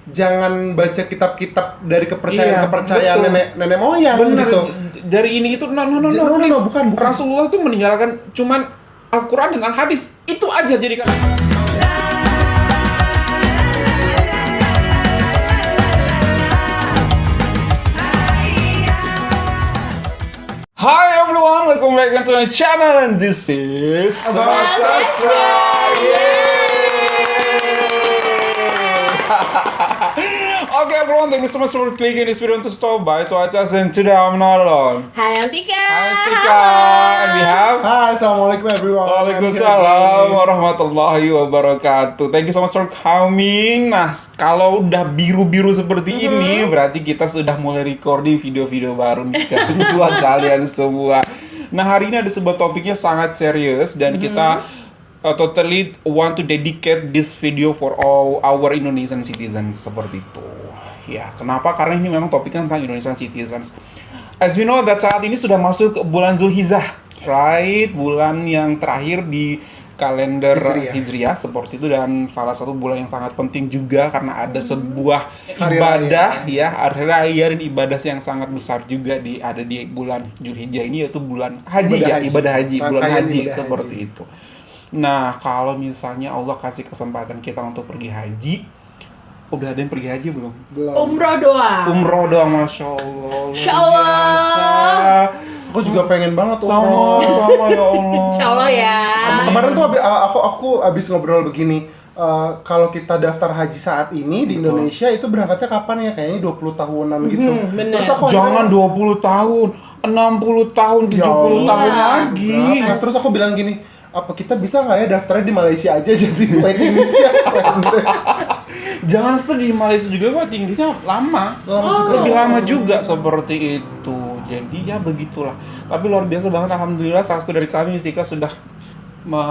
jangan baca kitab-kitab dari kepercayaan nenek moyang bener, gitu. Dari ini itu no, bukan. Rasulullah tuh meninggalkan cuman Al-Quran dan Al-Hadis itu aja jadikan. Hi everyone, welcome back to my channel and this is Okay everyone, thank you so much for clicking this video to stop by to watch us, and today I'm not alone. Hai Antika. Hi Stika, and we have Hai, assalamualaikum everyone. Waalaikumsalam warahmatullahi wabarakatuh. Thank you so much for coming. Nah, kalau udah biru-biru seperti ini, berarti kita sudah mulai recording video-video baru nih guys, buat kalian semua. Nah, hari ini ada sebuah topiknya sangat serius dan kita totally want to dedicate this video for all our Indonesian citizens seperti itu. Ya, kenapa? Karena ini memang topiknya tentang Indonesian citizens. As we know that saat ini sudah masuk ke bulan Zulhijjah, right? Bulan yang terakhir di kalender Hijriah seperti itu, dan salah satu bulan yang sangat penting juga karena ada sebuah ibadah hari raya dan ibadah yang sangat besar juga ada di bulan Zulhijjah ini, yaitu bulan haji, ibadah haji, bulan haji seperti itu. Nah, kalau misalnya Allah kasih kesempatan kita untuk pergi haji, udah ada yang pergi haji belum? Umroh doang, Masya Allah. Aku juga pengen banget Sama ya Allah. Insya Allah ya. Kemarin tuh aku abis ngobrol begini. Kalau kita daftar haji saat ini di Indonesia itu berangkatnya kapan ya? Kayaknya 20 tahunan gitu. Bener. Jangan 20 tahun, 60 tahun, 70 tahun lagi. Nah, terus aku bilang gini, apa kita bisa nggak ya daftarnya di Malaysia aja jadi waiting listnya pendek? Jangan sedih, Malaysia juga waiting listnya lama juga. Lebih lama juga seperti itu. Jadi ya begitulah. Tapi luar biasa banget, alhamdulillah salah satu dari kami Istika sudah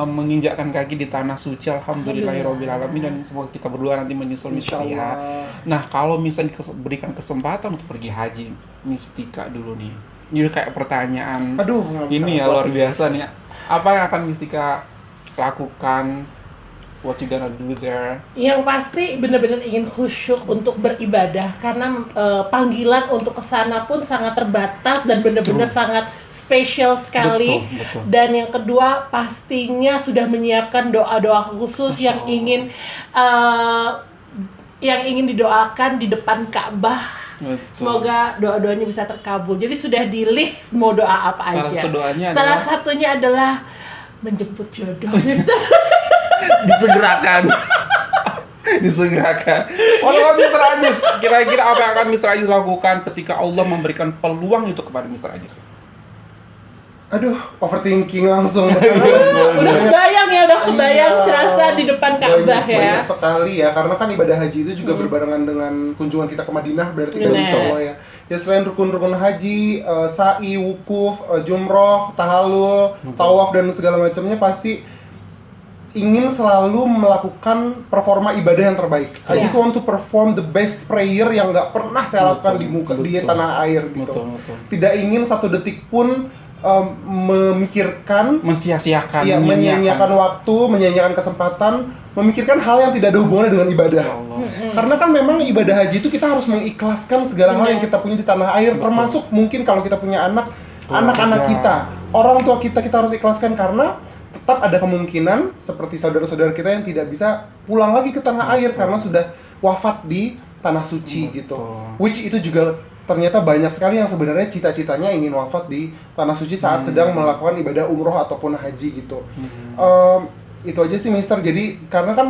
menginjakkan kaki di tanah suci, alhamdulillahirabbil alamin, dan semoga kita berdua nanti menyusul misalnya. Nah, kalau misalnya berikan kesempatan untuk pergi haji, Mistika dulu nih. Ini kayak pertanyaan. Ini ya luar biasa nih. Apa yang akan Mistika lakukan? What you gonna do there? Yang pasti benar-benar ingin khusyuk untuk beribadah karena panggilan untuk kesana pun sangat terbatas dan benar-benar sangat spesial sekali. Betul. Dan yang kedua pastinya sudah menyiapkan doa-doa khusus yang ingin didoakan di depan Ka'bah. Betul. Semoga doa-doanya bisa terkabul. Jadi sudah di list mau doa apa aja. Salah satunya adalah menjemput jodoh. Disegerakan. Kalau Mr. Ajis, kira-kira apa yang akan Mr. Ajis lakukan ketika Allah memberikan peluang itu kepada Mr. Ajis? Overthinking langsung. Udah kebayang serasa di depan Ka'bah ya. Banyak sekali ya, karena kan ibadah haji itu juga berbarengan dengan kunjungan kita ke Madinah, berarti kan insyaallah ya. Ya selain rukun-rukun haji, sa'i, wukuf, jumroh, tahallul, tawaf dan segala macamnya, pasti ingin selalu melakukan performa ibadah yang terbaik. I just want to perform the best prayer yang nggak pernah saya lakukan di tanah air gitu. Tidak ingin satu detik pun memikirkan, menyia-nyiakan waktu, menyia-nyiakan kesempatan, memikirkan hal yang tidak ada hubungannya dengan ibadah. Karena kan memang ibadah haji itu kita harus mengikhlaskan segala hal yang kita punya di tanah air, termasuk mungkin kalau kita punya anak-anak kita, orang tua kita harus ikhlaskan, karena tetap ada kemungkinan seperti saudara-saudara kita yang tidak bisa pulang lagi ke tanah air karena sudah wafat di tanah suci gitu. Which itu juga ternyata banyak sekali yang sebenarnya cita-citanya ingin wafat di tanah suci saat sedang melakukan ibadah umroh ataupun haji gitu. Itu aja sih Mister. Jadi karena kan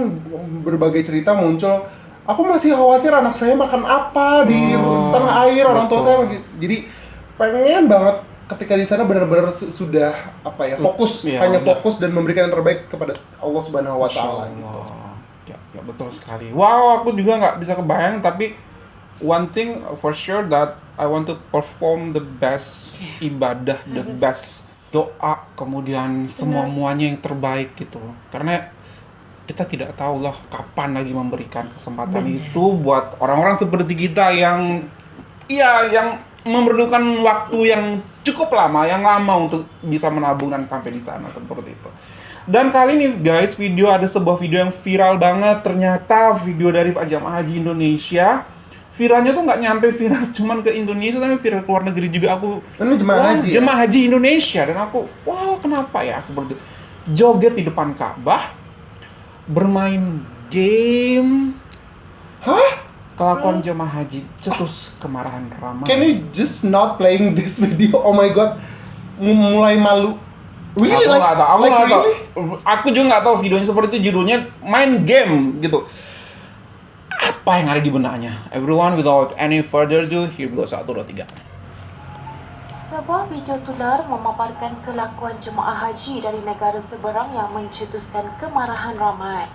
berbagai cerita muncul, aku masih khawatir anak saya makan apa di tanah air, orang tua saya. Jadi pengen banget ketika di sana benar-benar sudah fokus, fokus dan memberikan yang terbaik kepada Allah Subhanahu wa taala gitu. Ya betul sekali. Wow, aku juga nggak bisa kebayang, tapi one thing for sure that I want to perform the best ibadah, the best doa, kemudian semuanya yang terbaik gitu. Karena kita tidak tahu lah kapan lagi memberikan kesempatan itu buat orang-orang seperti kita yang memerlukan waktu yang cukup lama, yang lama untuk bisa menabung dan sampai di sana seperti itu. Dan kali ini guys, ada sebuah video yang viral banget. Ternyata video dari Pak Jamaah Haji Indonesia. Viralnya tuh nggak nyampe viral cuman ke Indonesia, tapi viral ke luar negeri juga. Ini jemaah haji ya? Jemaah haji Indonesia. Dan aku, wow, kenapa ya seperti itu? Joget di depan Ka'bah, bermain game. Hah? Kelakuan jemaah haji cetus kemarahan ramai. Can you just not playing this video? Oh my god, mulai malu. Really? Aku nggak tahu. Really? Aku juga nggak tahu videonya seperti itu. Judulnya main game gitu. Apa yang ada di benaknya? Everyone, without any further ado, here we go. 1, 2, 3. Sebuah video tular memaparkan kelakuan jemaah haji dari negara seberang yang mencetuskan kemarahan ramai.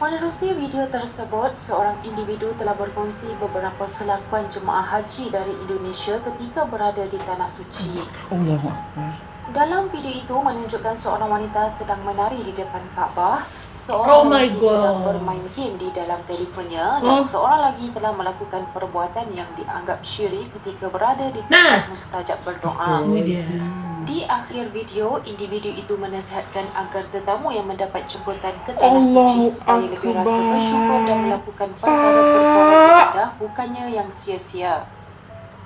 Menerusi video tersebut, seorang individu telah berkongsi beberapa kelakuan jemaah haji dari Indonesia ketika berada di Tanah Suci. Allahu Akbar. Dalam video itu menunjukkan seorang wanita sedang menari di depan Kaabah, Oh seorang my lelaki God. sedang bermain game di dalam telefonnya, dan seorang lagi telah melakukan perbuatan yang dianggap syirik ketika berada di tempat mustajab berdoa. Ini dia. Di akhir video, individu itu menasihatkan agar tetamu yang mendapat jemputan ke Tanah Allahu Suci supaya lebih rasa Akbar. bersyukur dan melakukan perkara-perkara ibadah bukannya yang sia-sia.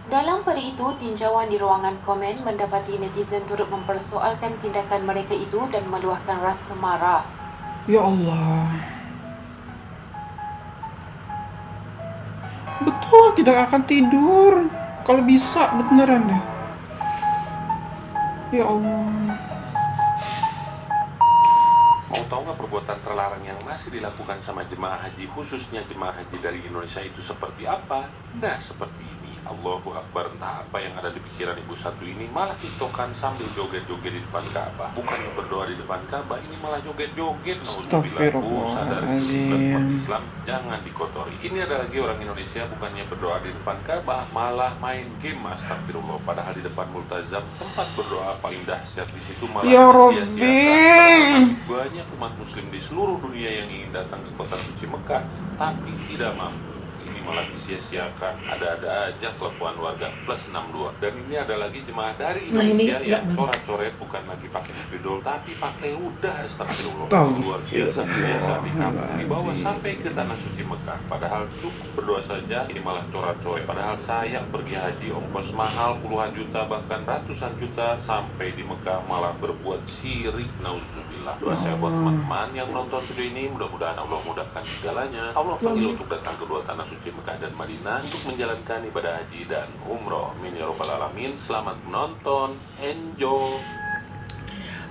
Dalam pada itu, tinjauan di ruangan komen mendapati netizen turut mempersoalkan tindakan mereka itu dan meluahkan rasa marah. Ya Allah. Betul, tidak akan tidur. Kalau bisa, beneran deh. Ya Allah. Mau tahu nggak perbuatan terlarang yang masih dilakukan sama jemaah haji, khususnya jemaah haji dari Indonesia itu seperti apa? Nah, seperti ini. Allahu Akbar, entah apa yang ada di pikiran ibu satu ini, malah tiktokan sambil joget-joget di depan Ka'bah. Bukannya berdoa di depan Ka'bah, ini malah joget-joget. Astagfirullahaladzim. Islam jangan dikotori. Ini ada lagi orang Indonesia bukannya berdoa di depan Ka'bah, malah main game. Astagfirullah. Padahal di depan multazam, tempat berdoa paling dahsyat, di situ malah Ya disia-siakan. Rabbi. Padahal banyak umat muslim di seluruh dunia yang ingin datang ke kota suci Mekah, tapi tidak mampu. Ini malah disia-siakan. Ada-ada aja kelakuan warga plus 62. Dan ini ada lagi jemaah dari Indonesia yang coret-coret, bukan lagi pakai spidol tapi pakai ludah. Astagfirullah. Luar biasa kebiasaan di kampung dibawa sampai ke Tanah Suci Mekah. Padahal cukup berdoa saja, ini malah coret-coret. Padahal saya pergi haji, ongkos mahal puluhan juta bahkan ratusan juta, sampai di Mekah malah berbuat syirik. Nauzubillah. Doa saya buat teman-teman yang menonton video ini, mudah-mudahan Allah mudahkan segalanya. Allah panggil untuk datang ke dua Tanah Suci Mekah dan Madinah untuk menjalankan ibadah haji dan umroh. Amin ya rabbal alamin. Selamat menonton, enjoy.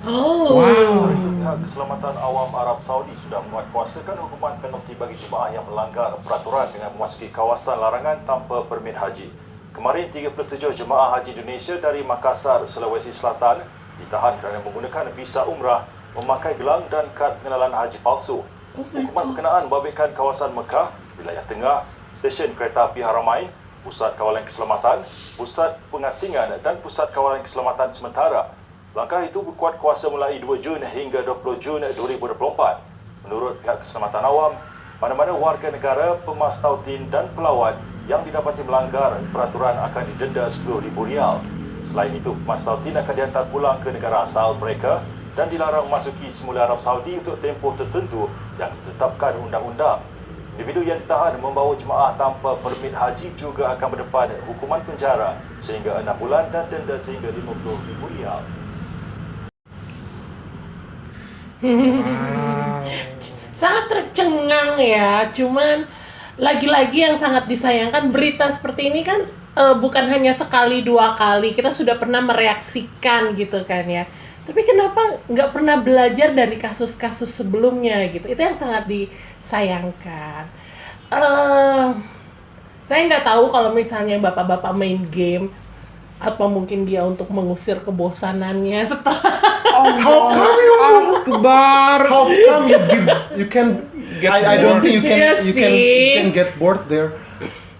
Pihak Keselamatan Awam Arab Saudi sudah menguatkuasakan hukuman penalti bagi jemaah yang melanggar peraturan dengan memasuki kawasan larangan tanpa permit haji. Kemarin 37 jemaah haji Indonesia dari Makassar, Sulawesi Selatan ditahan kerana menggunakan visa umrah, memakai gelang dan kad pengenalan haji palsu. Hukuman berkenaan membabitkan kawasan Mekah, wilayah tengah, stesen kereta api Haramain, pusat kawalan keselamatan, pusat pengasingan dan pusat kawalan keselamatan sementara. Langkah itu berkuat kuasa mulai 2 Jun hingga 20 Jun 2024. Menurut pihak keselamatan awam, mana-mana warga negara, pemastautin dan pelawat yang didapati melanggar peraturan akan didenda RM10,000. Selain itu, pemastautin akan dihantar pulang ke negara asal mereka dan dilarang memasuki semula Arab Saudi untuk tempoh tertentu yang ditetapkan undang-undang. Individu yang ditahan membawa jemaah tanpa permit haji juga akan mendapat hukuman penjara sehingga 6 bulan dan denda sehingga RM50,000. Sangat tercengang ya, cuman lagi-lagi yang sangat disayangkan berita seperti ini kan bukan hanya sekali dua kali, kita sudah pernah mereaksikan gitu kan ya. Tapi kenapa nggak pernah belajar dari kasus-kasus sebelumnya gitu? Itu yang sangat disayangkan. Saya nggak tahu kalau misalnya bapak-bapak main game, apa mungkin dia untuk mengusir kebosanannya setelah How come you Akbar. How come you can I don't think you Iya can get bored there.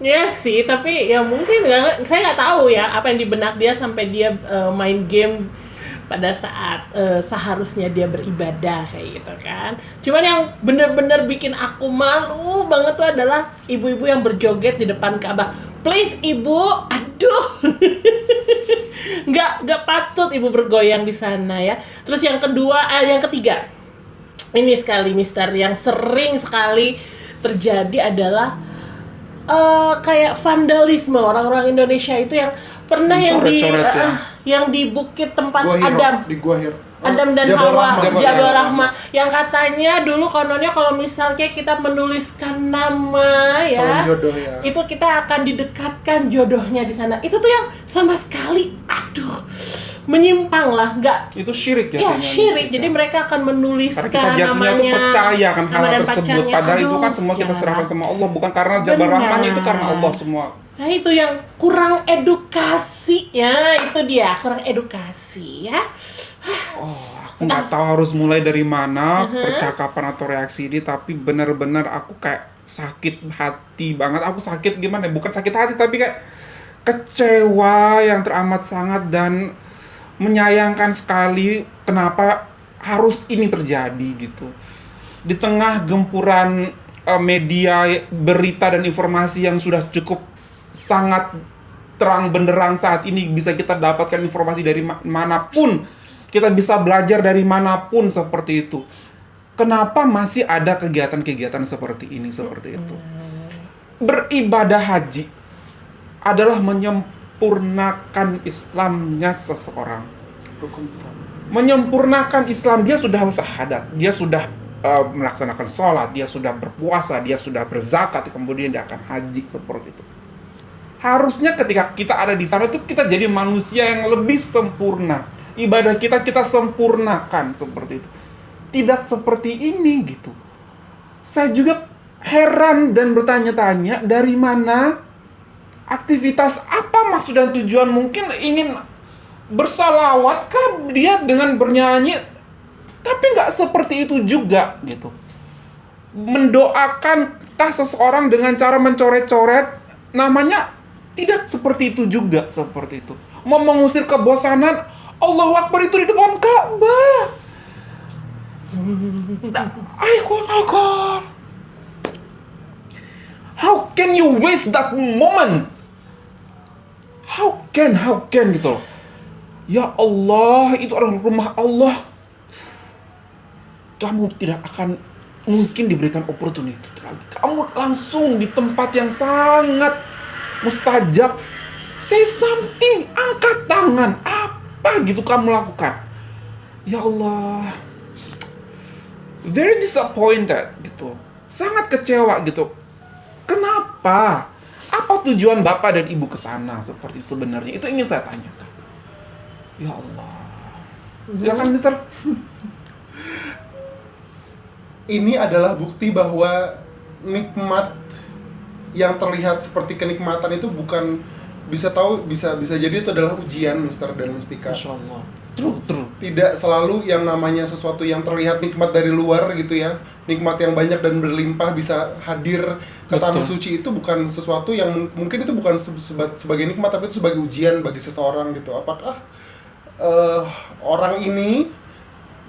ya sih, tapi ya mungkin saya nggak tahu ya apa yang di benak dia sampai dia main game pada saat seharusnya dia beribadah kayak gitu kan. Cuman yang bener-bener bikin aku malu banget tuh adalah ibu-ibu yang berjoget di depan Ka'bah. Please ibu, aduh. nggak patut ibu bergoyang di sana ya. Terus yang ketiga, ini sekali Mister yang sering sekali terjadi adalah kayak vandalisme orang-orang Indonesia itu yang pernah yang di bukit tempat Adam dan Hawa, Jabal Rahmah, yang katanya dulu kononnya kalau misalnya kita menuliskan nama ya, jodoh, ya, itu kita akan didekatkan jodohnya di sana. Itu tuh yang sama sekali, menyimpang lah, itu syirik ya. Iya, syirik. Jadi mereka akan menuliskan namanya. Tuh percaya kan hal tersebut. Padahal itu kan semua kita serahkan sama Allah, bukan karena Jabal Rahmahnya, itu karena Allah semua. Nah itu yang kurang edukasi ya, itu dia kurang edukasi ya. Aku nggak tahu harus mulai dari mana percakapan atau reaksi ini, tapi benar-benar aku kayak sakit hati banget. Aku sakit gimana? Bukan sakit hati, tapi kayak kecewa yang teramat sangat dan menyayangkan sekali kenapa harus ini terjadi gitu. Di tengah gempuran media, berita dan informasi yang sudah cukup sangat terang benderang saat ini, bisa kita dapatkan informasi dari manapun. Kita bisa belajar dari manapun seperti itu. Kenapa masih ada kegiatan-kegiatan seperti ini, seperti itu? Beribadah haji adalah menyempurnakan Islamnya seseorang. Menyempurnakan Islam, dia sudah syahadat, dia sudah melaksanakan sholat, dia sudah berpuasa, dia sudah berzakat, kemudian dia akan haji, seperti itu. Harusnya ketika kita ada di sana itu kita jadi manusia yang lebih sempurna. Ibadah kita sempurnakan seperti itu. Tidak seperti ini gitu. Saya juga heran dan bertanya-tanya dari mana aktivitas, apa maksud dan tujuan, mungkin ingin bersalawatkah dia dengan bernyanyi, tapi nggak seperti itu juga gitu. Mendoakankah seseorang dengan cara mencoret-coret namanya, tidak seperti itu juga, seperti itu. Mau mengusir kebosanan, Allahu Akbar itu di depan Ka'bah. Icon. How can you waste that moment? How can gitu loh. Ya Allah, itu adalah rumah Allah. Kamu tidak akan mungkin diberikan opportunity lagi. Kamu langsung di tempat yang sangat mustajab. Say something, angkat tangan, apa gitu kamu lakukan. Ya Allah, very disappointed gitu, sangat kecewa gitu. Kenapa? Apa tujuan Bapak dan Ibu ke sana seperti itu sebenarnya? Itu ingin saya tanyakan. Ya Allah. Silakan Mister. Ini adalah bukti bahwa nikmat yang terlihat seperti kenikmatan itu bukan, bisa jadi itu adalah ujian, Mister dan Mistika. Masya Allah. True. Tidak selalu yang namanya sesuatu yang terlihat nikmat dari luar gitu ya, nikmat yang banyak dan berlimpah bisa hadir ke tanah suci, itu bukan sesuatu yang mungkin itu bukan sebagai nikmat, tapi itu sebagai ujian bagi seseorang gitu. Apakah orang ini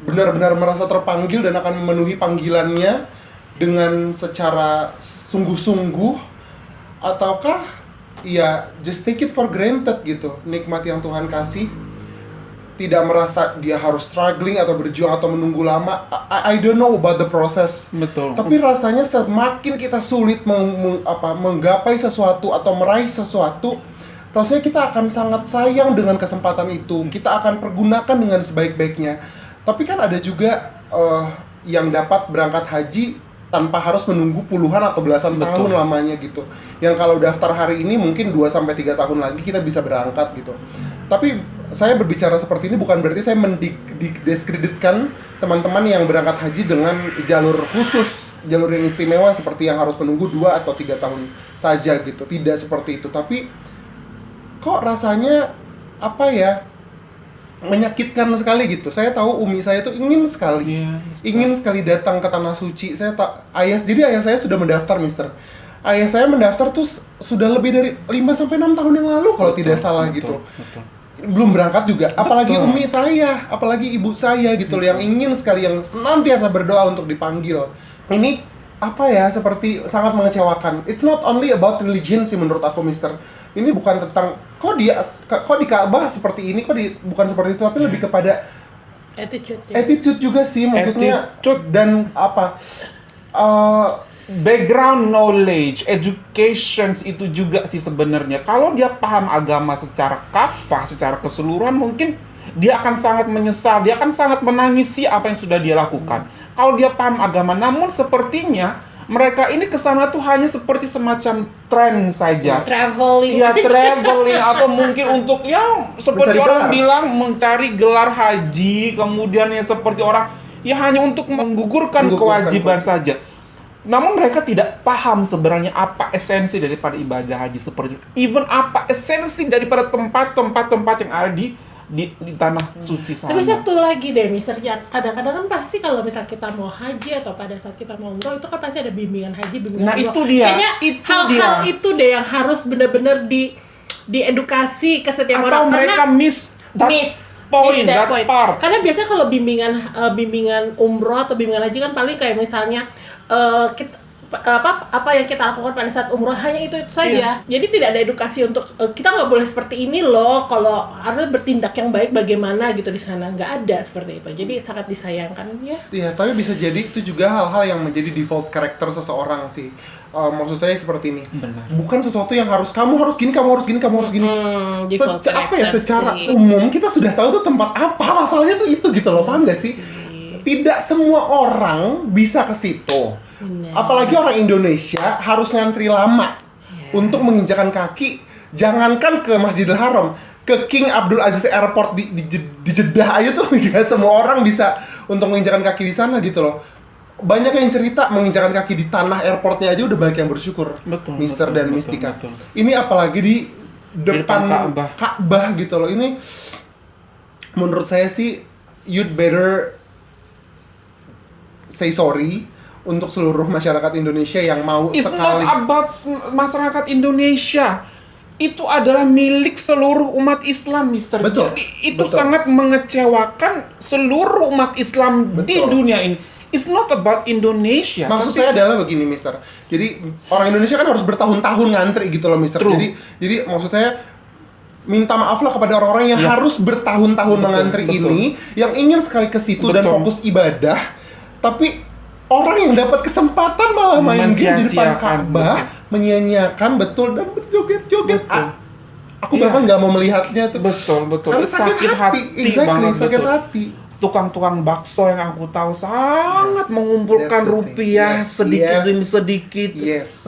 benar-benar merasa terpanggil dan akan memenuhi panggilannya dengan secara sungguh-sungguh, ataukah ya just take it for granted gitu, nikmat yang Tuhan kasih, tidak merasa dia harus struggling atau berjuang atau menunggu lama. I don't know about the process. Betul. Tapi rasanya semakin kita sulit menggapai sesuatu atau meraih sesuatu, rasanya kita akan sangat sayang dengan kesempatan itu. Kita akan pergunakan dengan sebaik-baiknya. Tapi kan ada juga yang dapat berangkat haji tanpa harus menunggu puluhan atau belasan tahun lamanya gitu. Yang kalau daftar hari ini mungkin 2-3 tahun lagi kita bisa berangkat gitu. Tapi saya berbicara seperti ini bukan berarti saya mendiskreditkan teman-teman yang berangkat haji dengan jalur khusus, jalur yang istimewa seperti yang harus menunggu 2 atau 3 tahun saja gitu. Tidak seperti itu. Tapi kok rasanya menyakitkan sekali gitu. Saya tahu umi saya tuh ingin sekali datang ke tanah suci. Jadi ayah saya sudah mendaftar, Mister. Ayah saya mendaftar tuh sudah lebih dari 5-6 tahun yang lalu kalau tidak salah gitu. Belum berangkat juga. Apalagi umi saya, apalagi ibu saya gitu yang ingin sekali, yang senantiasa berdoa untuk dipanggil. Ini apa ya, seperti sangat mengecewakan. It's not only about religion sih menurut aku, Mister. Ini bukan tentang kok di Ka'bah seperti ini, bukan seperti itu, tapi lebih kepada attitude juga sih, maksudnya dan apa background knowledge, education itu juga sih sebenarnya. Kalau dia paham agama secara kafah, secara keseluruhan, mungkin dia akan sangat menyesal, dia akan sangat menangisi apa yang sudah dia lakukan. Kalau dia paham agama, namun sepertinya mereka ini kesana tuh hanya seperti semacam tren saja. Traveling. Ya, traveling atau mungkin untuk ya seperti orang bilang mencari gelar haji, kemudian ya seperti orang ya hanya untuk menggugurkan kewajiban saja. Namun mereka tidak paham sebenarnya apa esensi daripada ibadah haji seperti itu. Even apa esensi daripada tempat-tempat yang ada di tanah suci sana. Tapi satu lagi deh, Mister, kadang-kadang kan pasti kalau misal kita mau haji atau pada saat kita mau umroh, itu kan pasti ada bimbingan haji, bimbingan umroh. Nah itu dia. Kayaknya hal-hal itu deh yang harus benar-benar diedukasi ke setiap orang. Atau mereka miss that point. Karena biasanya kalau bimbingan umroh atau bimbingan haji kan paling kayak misalnya apa yang kita lakukan pada saat umroh hanya itu saja. Jadi tidak ada edukasi untuk kita nggak boleh seperti ini loh, kalau harus bertindak yang baik bagaimana gitu di sana, nggak ada seperti itu. Jadi sangat disayangkan ya. Iya, tapi bisa jadi itu juga hal-hal yang menjadi default karakter seseorang sih. Maksud saya seperti ini. Benar. Bukan sesuatu yang kamu harus gini. Apa ya, secara sih. umum kita sudah tahu tuh tempat apa, masalahnya tuh itu gitu loh, paham gak sih? Tidak semua orang bisa ke situ. Apalagi orang Indonesia harus ngantri lama untuk menginjakan kaki. Jangankan ke Masjidil Haram, ke King Abdul Aziz Airport di Jeddah aja tuh tidak semua orang bisa untuk menginjakan kaki di sana gitu loh. Banyak yang cerita menginjakan kaki di tanah airportnya aja udah banyak yang bersyukur. Mister dan Mistika. Ini apalagi di depan Ka'bah gitu loh. Ini menurut saya sih you'd better say sorry untuk seluruh masyarakat Indonesia yang mau It's sekali. not about masyarakat Indonesia. Itu adalah milik seluruh umat Islam, Mister. Betul. Jadi itu sangat mengecewakan seluruh umat Islam di dunia ini. It's not about Indonesia. Maksud saya adalah begini, Mister. Jadi orang Indonesia kan harus bertahun-tahun ngantri gitu loh, Mister. Jadi maksud saya minta maaflah kepada orang-orang yang harus bertahun-tahun mengantri ini, yang ingin sekali ke situ dan fokus ibadah, tapi orang yang dapat kesempatan malah main game di depan Ka'bah, menyia-nyiakan dan berjoget-joget. Aku bahkan nggak mau melihatnya tuh. Betul. Karena sakit hati. Sakit hati. Tukang-tukang bakso yang aku tahu sangat mengumpulkan rupiah sedikit demi sedikit,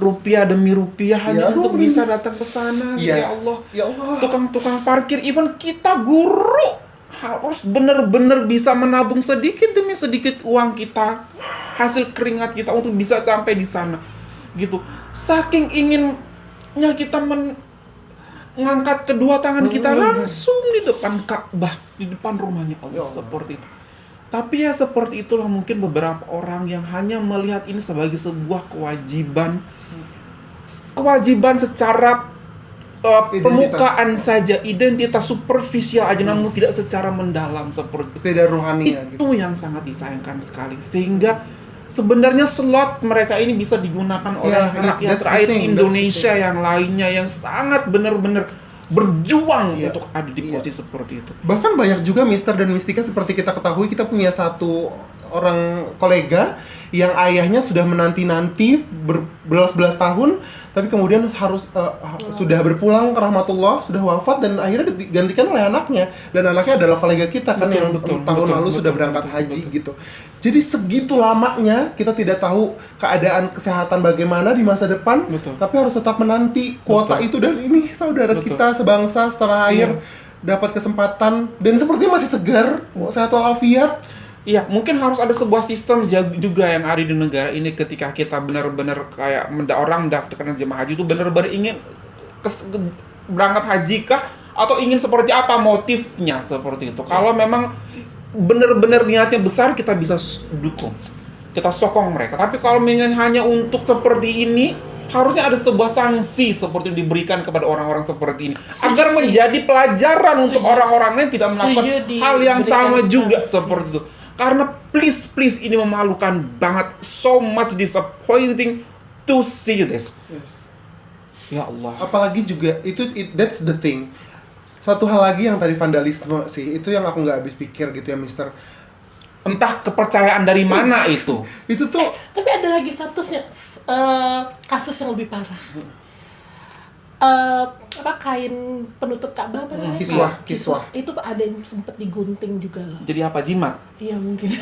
rupiah demi rupiah hanya untuk bisa datang ke sana. Ya Allah. Tukang-tukang parkir, even kita guru harus benar-benar bisa menabung sedikit demi sedikit uang kita, hasil keringat kita untuk bisa sampai di sana. Gitu. Saking inginnya kita mengangkat kedua tangan kita langsung di depan Ka'bah, di depan rumahnya Allah, seperti itu. Tapi ya seperti itulah mungkin beberapa orang yang hanya melihat ini sebagai sebuah kewajiban secara permukaan saja, identitas superficial aja, namun tidak secara mendalam seperti tidak rohani itu gitu. Yang sangat disayangkan sekali, sehingga sebenarnya slot mereka ini bisa digunakan oleh rakyat Indonesia yang lainnya yang sangat benar-benar berjuang untuk ada di posisi seperti itu. Bahkan banyak juga Mister dan Mistika, seperti kita ketahui, kita punya satu orang kolega yang ayahnya sudah menanti-nanti berbelas-belas tahun, tapi kemudian harus sudah berpulang ke rahmatullah, sudah wafat, dan akhirnya digantikan oleh anaknya, dan anaknya adalah kolega kita kan yang tahun lalu sudah berangkat haji gitu. Jadi segitu lamanya kita tidak tahu keadaan kesehatan bagaimana di masa depan, tapi harus tetap menanti kuota itu, dan ini saudara kita sebangsa setanah air dapat kesempatan dan sepertinya masih segar, sehat walafiat. Iya, mungkin harus ada sebuah sistem juga yang ada di negara ini ketika kita benar-benar kayak orang mendaftarkan jemaah haji itu benar-benar ingin berangkat haji kah, atau ingin seperti apa motifnya seperti itu. Kalau memang benar-benar niatnya besar, kita bisa dukung, kita sokong mereka. Tapi kalau hanya untuk seperti ini, harusnya ada sebuah sanksi seperti yang diberikan kepada orang-orang seperti ini, agar menjadi pelajaran untuk orang-orang lain tidak melakukan hal yang sama juga seperti itu. Karena please ini memalukan banget, so much disappointing to see this. Yes. Ya Allah. Apalagi juga that's the thing. Satu hal lagi yang tadi vandalisme sih, itu yang aku nggak habis pikir gitu ya, Mister. Entah kepercayaan dari mana itu. Itu tuh Tapi ada lagi statusnya, kasus yang lebih parah. Kain penutup Ka'bah apa namanya? Kiswah. Itu ada yang sempat digunting juga loh. Jadi apa, jimat? Iya mungkin.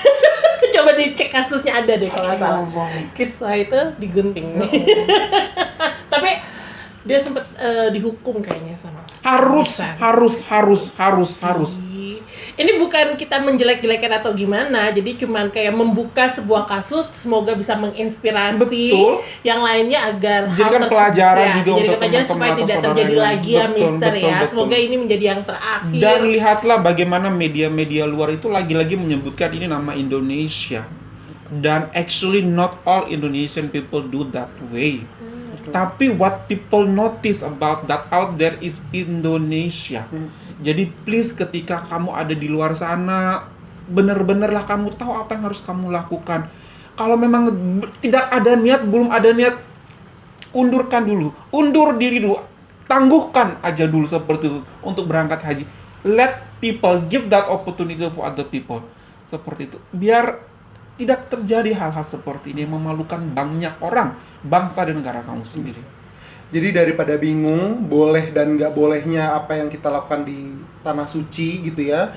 Coba dicek kasusnya, ada deh kalau nggak salah. Kiswah itu digunting. Tapi dia sempat dihukum kayaknya sama. Harus. Ini bukan kita menjelek-jelekan atau gimana, jadi cuman kayak membuka sebuah kasus, semoga bisa menginspirasi Betul. yang lainnya agar Jadikan pelajaran juga untuk pelajaran teman-teman supaya atau tidak saudara terjadi yang lagi ya, betul, Mister betul, ya. betul. Semoga ini menjadi yang terakhir. Dan lihatlah bagaimana media-media luar itu lagi-lagi menyebutkan ini nama Indonesia. Dan actually not all Indonesian people do that way. Tapi what people notice about that out there is Indonesia. Jadi please ketika kamu ada di luar sana, bener-benerlah kamu tahu apa yang harus kamu lakukan. Kalau memang tidak ada niat, belum ada niat, undurkan dulu. Undur diri dulu. Tangguhkan aja dulu seperti itu untuk berangkat haji. Let people give that opportunity for other people. Seperti itu. Biar tidak terjadi hal-hal seperti ini yang memalukan banyak orang, bangsa dan negara kamu sendiri. Jadi daripada bingung boleh dan nggak bolehnya apa yang kita lakukan di tanah suci gitu ya,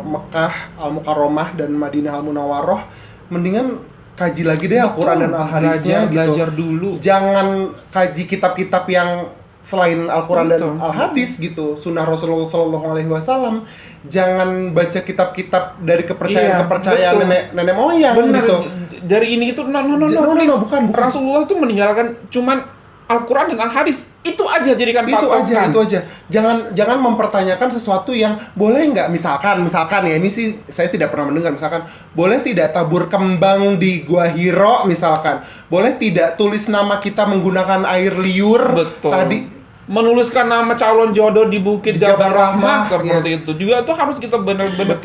Mekah Al-Mukarramah dan Madinah Al-Munawwaroh, mendingan kaji lagi deh Al-Quran dan Al-Hadisnya gitu. Belajar dulu. Jangan kaji kitab-kitab yang selain Al-Quran dan Al-Hadis gitu, Sunnah Rasulullah SAW. Jangan baca kitab-kitab dari kepercayaan nenek moyang gitu. Dari ini itu no, bukan. Rasulullah itu meninggalkan cuman Al-Quran dan Al-Hadis. Itu aja jadikan patokan. Itu aja. Jangan mempertanyakan sesuatu yang boleh nggak, misalkan ya, ini sih saya tidak pernah mendengar, misalkan boleh tidak tabur kembang di Gua Hiro misalkan. Boleh tidak tulis nama kita menggunakan air liur. Betul. Tadi menuliskan nama calon jodoh di Bukit Jabal Rahmah seperti yes. itu. Juga itu harus kita benar-benar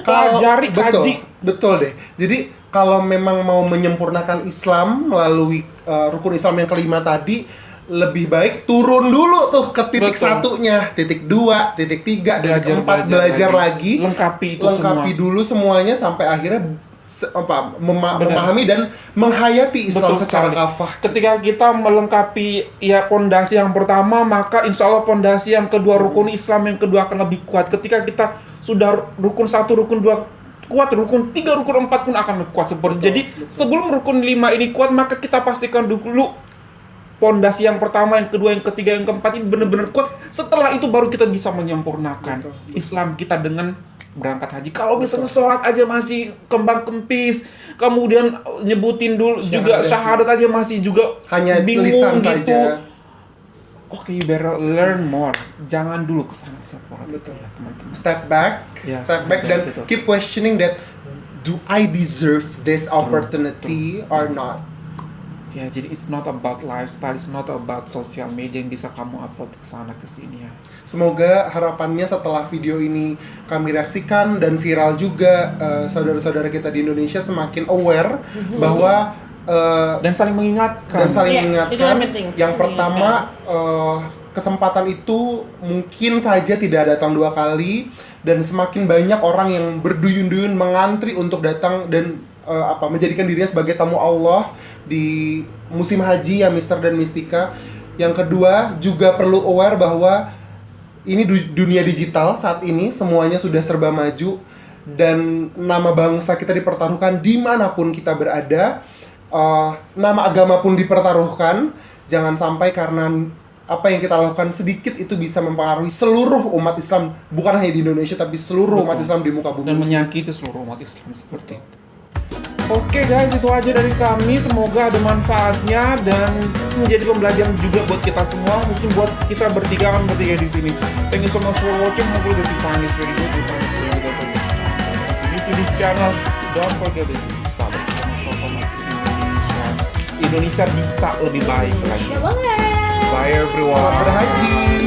pelajari, kaji. Betul deh. Jadi kalau memang mau menyempurnakan Islam melalui rukun Islam yang kelima tadi, lebih baik turun dulu tuh ke titik satunya, titik 2, titik 3, dan titik 4, belajar lagi. Lengkapi dulu semuanya sampai akhirnya memahami dan menghayati Islam secara kafah. Ketika kita melengkapi ya pondasi yang pertama, maka insya Allah pondasi yang kedua, rukun Islam yang kedua akan lebih kuat. Ketika kita sudah rukun 1, rukun 2 kuat, rukun 3, rukun 4 pun akan kuat seperti. Jadi sebelum rukun 5 ini kuat, maka kita pastikan dulu pondasi yang pertama, yang kedua, yang ketiga, yang keempat ini benar-benar kuat. Setelah itu baru kita bisa menyempurnakan Islam kita dengan berangkat haji. Kalau misalnya sholat aja masih kembang kempis, kemudian nyebutin dulu juga syahadat aja masih juga hanya bingung lisan gitu. saja. Oke, you better learn more. Jangan dulu kesana seperti itu ya, teman-teman. Step back dan keep questioning that, do I deserve this opportunity or not? Ya, jadi it's not about lifestyle, it's not about social media yang bisa kamu upload ke sana ke sini ya. Semoga harapannya setelah video ini kami reaksikan dan viral juga, saudara-saudara kita di Indonesia semakin aware bahwa dan saling mengingatkan. Yang pertama, kesempatan itu mungkin saja tidak datang 2 kali, dan semakin banyak orang yang berduyun-duyun mengantri untuk datang dan menjadikan dirinya sebagai tamu Allah di musim haji ya, Mister dan Mistika. Yang kedua, juga perlu aware bahwa ini dunia digital saat ini, semuanya sudah serba maju, dan nama bangsa kita dipertaruhkan dimanapun kita berada. Nama agama pun dipertaruhkan. Jangan sampai karena apa yang kita lakukan sedikit itu bisa mempengaruhi seluruh umat Islam, bukan hanya di Indonesia tapi seluruh umat Islam di muka bumi, dan menyakiti seluruh umat Islam seperti itu. Oke guys, itu aja dari kami. Semoga ada manfaatnya dan menjadi pembelajaran juga buat kita semua, khususnya buat kita bertiga di sini. Thank you so much for watching. Hopefully the time is very good. To this channel, don't forget to subscribe. Indonesia bisa lebih baik lagi. Bye everyone. Selamat berhaji.